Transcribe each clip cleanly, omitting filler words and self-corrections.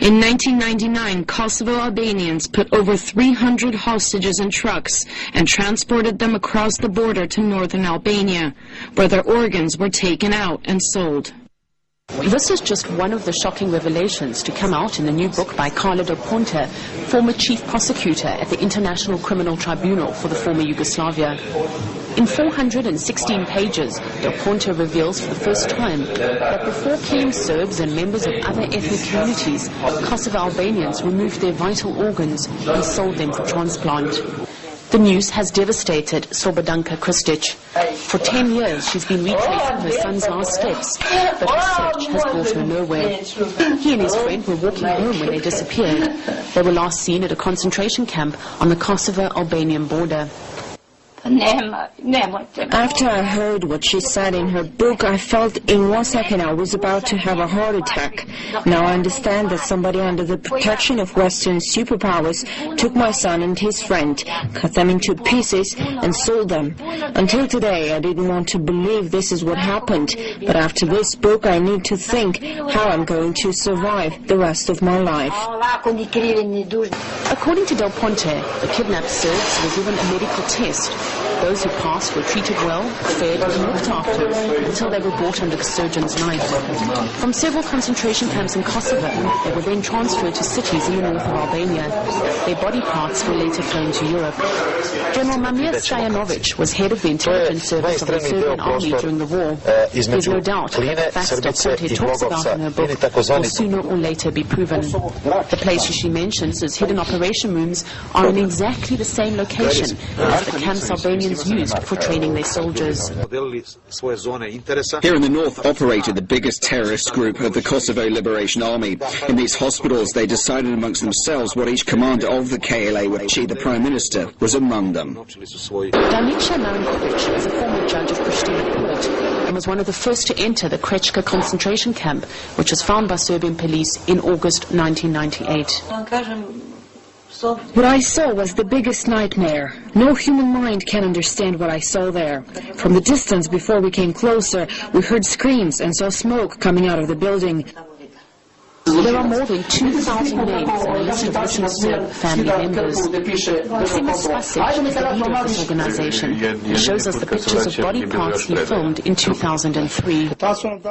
In 1999, Kosovo Albanians put over 300 hostages in trucks and transported them across the border to northern Albania, where their organs were taken out and sold. This is just one of the shocking revelations to come out in the new book by Carla Del Ponte, former chief prosecutor at the International Criminal Tribunal for the former Yugoslavia. In 416 pages, Del Ponte reveals for the first time that before killing Serbs and members of other ethnic communities, Kosovo Albanians removed their vital organs and sold them for transplant. The news has devastated Slobodanka Kristic. For 10 years, she's been retracing her son's last steps, but her search has brought her nowhere. He and his friend were walking home when they disappeared. They were last seen at a concentration camp on the Kosovo-Albanian border. After I heard what she said in her book, I felt in 1 second I was about to have a heart attack. Now I understand that somebody under the protection of Western superpowers took my son and his friend, cut them into pieces and sold them. Until today I didn't want to believe this is what happened, but after this book I need to think how I'm going to survive the rest of my life. According to Del Ponte, the kidnapped Serbs were given a medical test. Those who passed were treated well, fed and looked after until they were brought under the surgeon's knife. From several concentration camps in Kosovo, they were then transferred to cities in the north of Albania. Their body parts were later flown to Europe. General Mamir Stojanovic was head of the intelligence service of the Serbian army during the war. There's no doubt that facts Del Ponte talks about in her book will sooner or later be proven. The places she mentions as hidden operation rooms are in exactly the same location as the camps Albanians used for training their soldiers. Here in the north operated the biggest terrorist group of the Kosovo Liberation Army. In these hospitals they decided amongst themselves what each commander of the KLA would achieve. The Prime Minister was among them. Danica Marinkovic is a former judge of Pristina Court and was one of the first to enter the Krečka concentration camp, which was found by Serbian police in August 1998. What I saw was the biggest nightmare. No human mind can understand what I saw there. From the distance before we came closer, we heard screams and saw smoke coming out of the building. There are more than 2,000 names on a list of missing Serb family members. Simas Spasic is the leader of this organization. He shows us the pictures of body parts he filmed in 2003.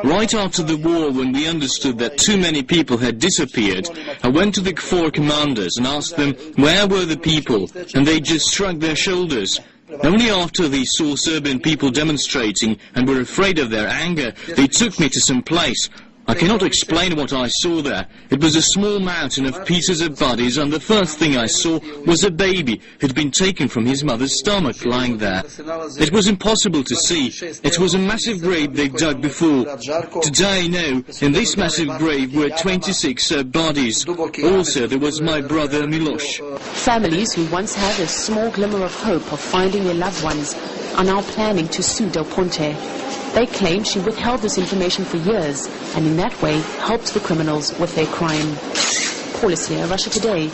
Right after the war, when we understood that too many people had disappeared, I went to the KFOR commanders and asked them where were the people, and they just shrugged their shoulders. Only after they saw Serbian people demonstrating and were afraid of their anger, they took me to some place. I cannot explain what I saw there. It was a small mountain of pieces of bodies, and the first thing I saw was a baby who had been taken from his mother's stomach lying there. It was impossible to see. It was a massive grave they dug before. Today, no, in this massive grave were 26 bodies. Also, there was my brother Miloš. Families who once had a small glimmer of hope of finding their loved ones are now planning to sue Del Ponte. They claim she withheld this information for years and in that way helped the criminals with their crime. Paula Russia Today.